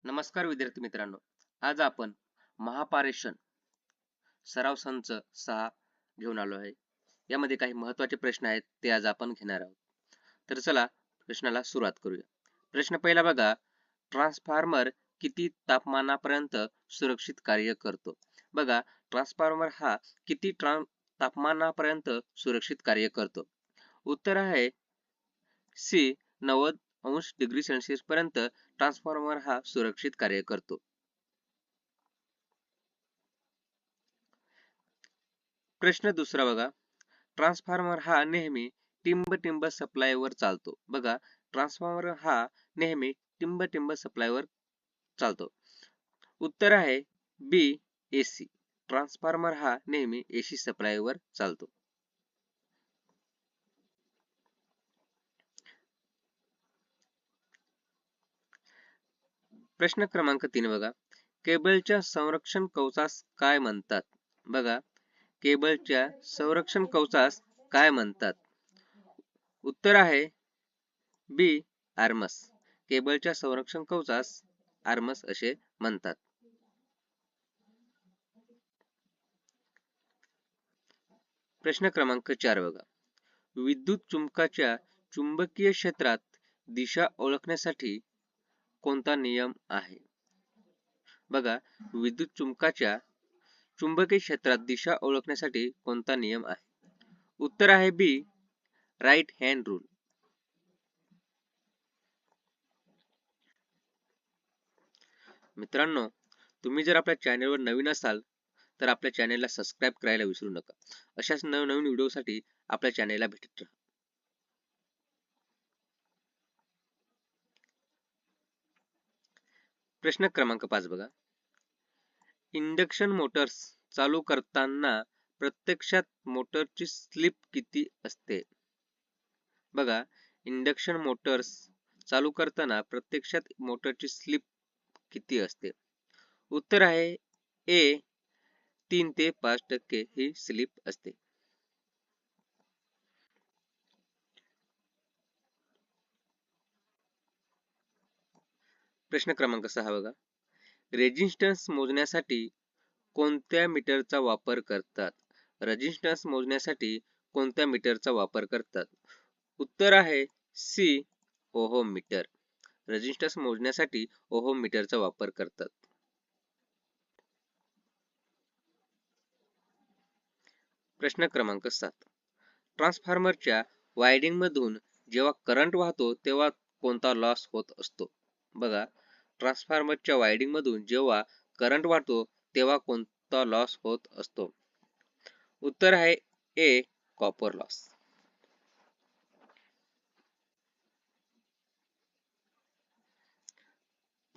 नमस्कार विद्यार्थी मित्रांनो. आज आपण महापारेषण सराव संच 6 घेऊन आलो आहे. यामध्ये काही महत्त्वाचे प्रश्न आहेत ते आज आपण घेणार आहोत. तर चला प्रश्नाला सुरुवात करूया. प्रश्न पहिला बघा, ट्रान्सफॉर्मर किती तापमानापर्यंत सुरक्षित कार्य करतो? बघा, ट्रान्सफॉर्मर हा किती तापमानापर्यंत सुरक्षित कार्य करतो? उत्तर आहे सी 90 अंश पर्यंत ट्रान्सफॉर्मर हा सुरक्षित कार्य करतो. प्रश्न दुसरा बघा, ट्रान्सफॉर्मर हा नेहमी टिंब सप्लायवर चालतो. बघा, ट्रान्सफॉर्मर हा नेहमी टिंब सप्लायवर चालतो. उत्तर आहे बी एसी. ट्रान्सफॉर्मर हा नेहमी एसी सप्लायवर चालतो. प्रश्न क्रमांक 3 बघा, केबलच्या संरक्षण कवचास काय म्हणतात? बघा, केबलच्या संरक्षण कवचास काय म्हणतात? उत्तर आहे बी आर्मस. केबलच्या संरक्षण कवचास आर्मस असे म्हणतात. प्रश्न क्रमांक 4 बघा, विद्युत चुंबकाच्या चुंबकीय क्षेत्रात दिशा ओळखण्यासाठी कोणता नियम आहे? बघा, विद्युत चुंबकाच्या चुंबकीय क्षेत्रात दिशा ओळखण्यासाठी कोणता नियम आहे? उत्तर आहे बी राईट हँड रूल. मित्रांनो, तुम्ही जर आपल्या चॅनलवर नवीन असाल तर आपल्या चॅनलला सबस्क्राईब करायला विसरू नका. अशाच नवनवीन व्हिडिओसाठी आपल्या चॅनलला भेटत राहा. प्रश्न क्रमांक 5 बघा, इंडक्शन मोटर्स चालू करताना प्रत्यक्षात मोटरची स्लिप किती असते? बघा, इंडक्शन मोटर्स चालू करताना प्रत्यक्षात मोटरची स्लिप किती असते? उत्तर आहे ए 3 ते 5% ही स्लिप असते. प्रश्न क्रमांक 6 बघा, रेजिस्टन्स मोजण्यासाठी कोणत्या मीटरचा वापर करतात? रेजिस्टन्स मोजण्यासाठी कोणत्या मीटरचा वापर करतात? उत्तर आहे सी ओहम मीटर. रेजिस्टन्स मोजण्यासाठी ओहम मीटरचा वापर करतात. प्रश्न क्रमांक 7, ट्रान्सफॉर्मरच्या वायडिंग मधून जेव्हा करंट वाहतो तेव्हा कोणता लॉस होत असतो? बघा, ट्रान्सफॉर्मरच्या वायडिंग मधून जेव्हा करंट वाहतो तेव्हा कोणता लॉस होत असतो? उत्तर आहे ए कॉपर लॉस.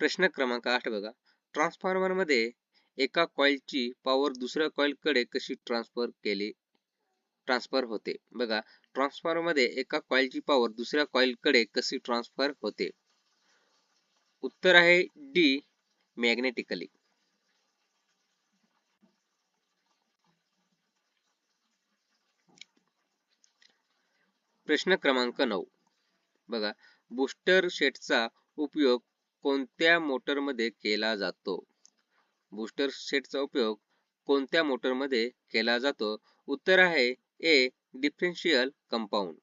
प्रश्न क्रमांक 8 बघा, ट्रान्सफॉर्मर मध्ये एका कॉइलची पॉवर दुसऱ्या कॉइलकडे कशी ट्रान्सफर होते? बघा, ट्रान्सफॉर्मर मध्ये एका कॉइलची पॉवर दुसऱ्या कॉइलकडे कशी ट्रान्सफर होते? उत्तर आहे डी मॅग्नेटिकली. प्रश्न क्रमांक 9 बघा, बूस्टर सेटचा उपयोग कोणत्या मोटरमध्ये केला जातो? बूस्टर सेटचा उपयोग कोणत्या मोटरमध्ये केला जातो? उत्तर आहे ए डिफरेन्शियल कंपाऊंड.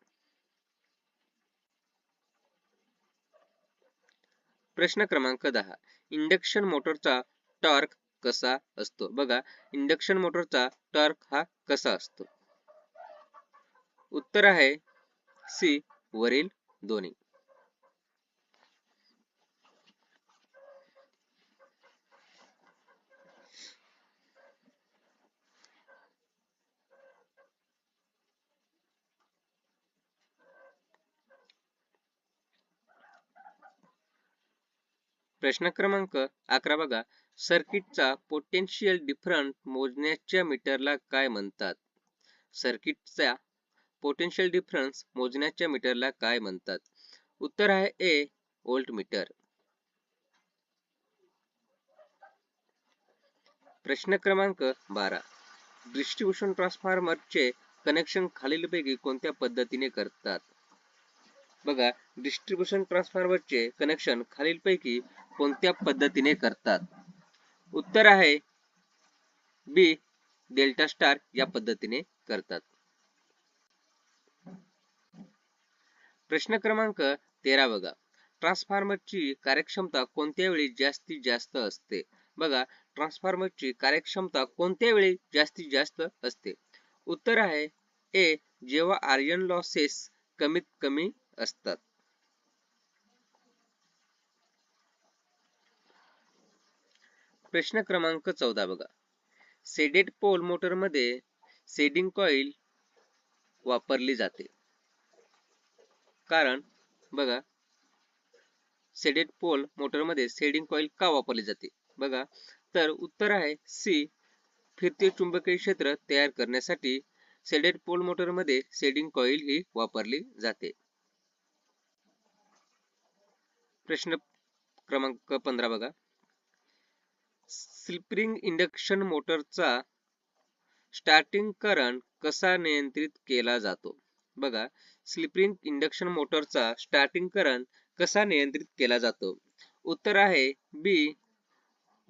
प्रश्न क्रमांक 10, इंडक्शन मोटरचा टॉर्क कसा असतो? बघा, इंडक्शन मोटरचा टॉर्क हा कसा असतो? उत्तर आहे सी वरील दोन्ही. प्रश्न क्रमांक 11 बघा, सर्किटचा पोटेन्शियल डिफरन्स मोजण्याच्या मीटरला काय म्हणतात? सर्किटचा पोटेन्शियल डिफरन्स मोजण्याच्या मीटरला काय म्हणतात? उत्तर आहे ए व्होल्ट मीटर. प्रश्न क्रमांक 12, डिस्ट्रीब्युशन ट्रान्सफॉर्मरचे कनेक्शन खालीलपैकी कोणत्या पद्धतीने करतात? बघा, डिस्ट्रीब्युशन ट्रान्सफॉर्मरचे कनेक्शन खालीलपैकी कोणत्या पद्धतीने करतात? उत्तर आहे बी, डेल्टा स्टार या पद्धतीने करतात. प्रश्न क्रमांक 13 बघा. ट्रान्सफॉर्मरची कार्यक्षमता कोणत्या वेळी जास्तीत जास्त असते? बघा, ट्रान्सफॉर्मरची कार्यक्षमता कोणत्या वेळी जास्तीत जास्त असते? उत्तर आहे ए, जेव्हा आयर्न लॉसेस कमीत कमी असतात. प्रश्न क्रमांक 14 बघा. सेडेड पोल मोटरमध्ये सेडिंग कॉईल वापरली जाते. कारण बघा, सेडेड पोल मोटरमध्ये सेडिंग कॉईल का वापरली जाते? बघा, तर उत्तर आहे सी, फिरते चुंबकीय क्षेत्र तयार करण्यासाठी सेडेड पोल मोटरमध्ये सेडिंग कॉईल ही वापरली जाते. प्रश्न क्रमांक 15 बघा. स्प्रिंग इंडक्शन मोटरचा स्टार्टिंग करंट कसा नियंत्रित केला जातो? बघा, स्प्रिंग इंडक्शन मोटरचा स्टार्टिंग करंट कसा नियंत्रित केला जातो? उत्तर आहे बी,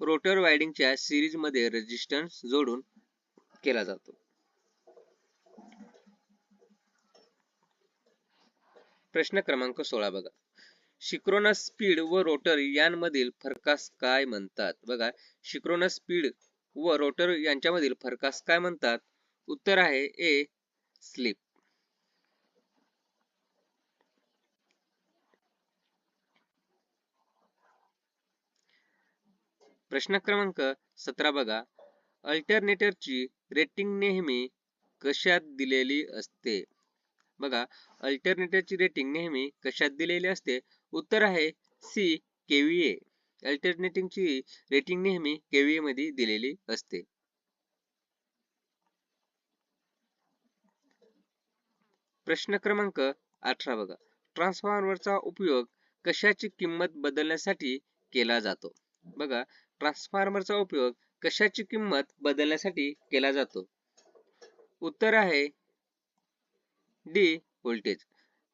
रोटर वायडिंगच्या सिरीज मध्ये रेझिस्टन्स जोडून केला जातो. प्रश्न क्रमांक 16 बघा. सिंक्रोनस स्पीड व रोटर यांमधील फरकास काय म्हणतात? बघा, सिंक्रोनस स्पीड व रोटर यांच्यामधील फरकास काय म्हणतात? उत्तर आहे ए, स्लिप. प्रश्न क्रमांक 17 बघा. अल्टरनेटरची रेटिंग नेहमी कशात दिलेली असते? बघा, अल्टरनेटरची रेटिंग नेहमी कशात दिलेली असते? उत्तर आहे सी, केव्हीए. अल्टरनेटिंगची रेटिंग नेहमी केव्हीए मध्ये दिलेली असते. प्रश्न क्रमांक 18 बघा. ट्रान्सफॉर्मरचा उपयोग कशाची किंमत बदलण्यासाठी केला जातो? बघा, ट्रान्सफॉर्मरचा उपयोग कशाची किंमत बदलण्यासाठी केला जातो? उत्तर आहे डी, व्होल्टेज.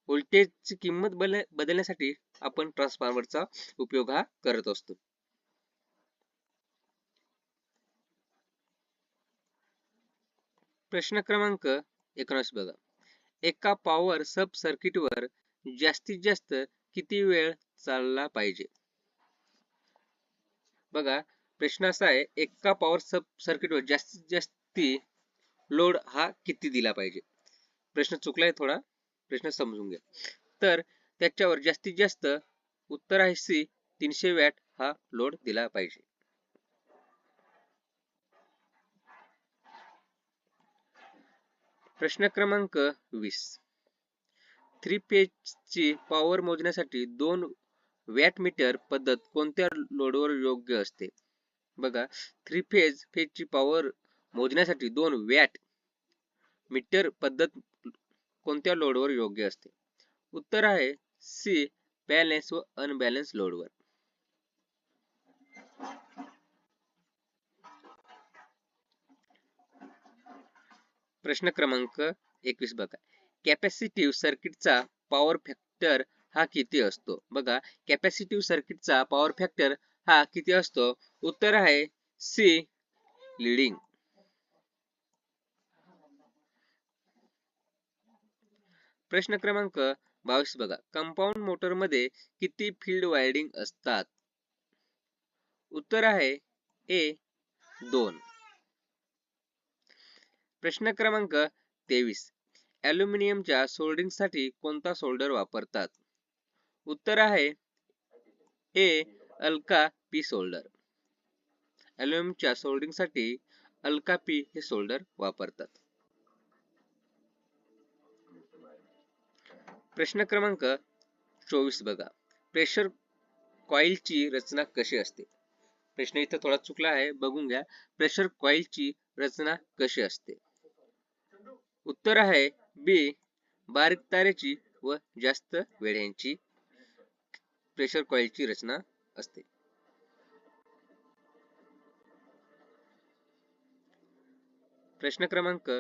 व्होल्टेजची किंमत बदलण्यासाठी आपण ट्रान्सफॉर्मरचा उपयोग हा करत असतो. प्रश्न क्रमांक 19 बघा. एका पॉवर सब सर्किटवर जास्तीत जास्त किती वेळ चालला पाहिजे? बघा, प्रश्न असा आहे, एका पॉवर सब सर्किटवर जास्तीत जास्त लोड हा किती दिला पाहिजे? प्रश्न चुकलाय थोडा, प्रश्न समजून घ्या. तर त्याच्यावर जास्तीत जास्त उत्तर आहे सी, 300 वॅट हा लोड दिला पाहिजे. प्रश्न क्रमांक 20. 3 फेजची पॉवर मोजण्यासाठी 2 वॅट मीटर पद्धत कोणत्या लोडवर योग्य असते? बघा, 3 फेजची पॉवर मोजण्यासाठी 2 वॅट मीटर पद्धत कोणत्या लोडवर योग्य असते? उत्तर आहे सी, बॅलन्स व अनबॅलन्स लोडवर. प्रश्न क्रमांक 21 बघा. कॅपॅसिटिव्ह सर्किटचा पॉवर फॅक्टर हा किती असतो? बघा, कॅपॅसिटिव्ह सर्किटचा पॉवर फॅक्टर हा किती असतो? उत्तर आहे सी, लीडिंग. प्रश्न क्रमांक 22 बघा. कंपाऊंड मोटर मध्ये किती फील्ड वायडिंग असतात? उत्तर आहे ए, 2. प्रश्न क्रमांक 23. ॲल्युमिनियमच्या सोल्डरिंगसाठी कोणता सोल्डर वापरतात? उत्तर आहे ए, अल्का पी सोल्डर. ॲल्युमिनियमच्या सोल्डरिंगसाठी अल्का पी हे सोल्डर वापरतात. प्रश्न क्रमांक 24 बघा. प्रेशर कॉइलची रचना कशी असते? प्रश्न इथं थोडा चुकला आहे, बघून घ्या. प्रेशर कॉइलची रचना कशी असते? उत्तर आहे बी, बारीक तारेची व जास्त वेढ्यांची प्रेशर कॉइलची रचना असते. प्रश्न क्रमांक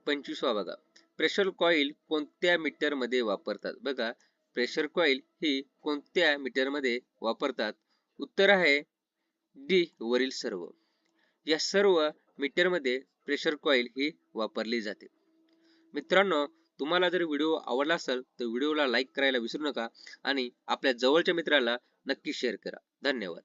25 बघा. प्रेशर कॉइल कोणत्या मीटर मध्ये वापरतात? बघा, प्रेशर कॉइल ही कोणत्या मीटर मध्ये वापरतात? उत्तर आहे डी वरील सर्व. या सर्व मीटरमध्ये प्रेशर कॉईल ही वापरली जाते. मित्रांनो, तुम्हाला जर व्हिडिओ आवडला असेल तर व्हिडिओला लाईक करायला विसरू नका आणि आपल्या जवळच्या मित्राला नक्की शेअर करा. धन्यवाद.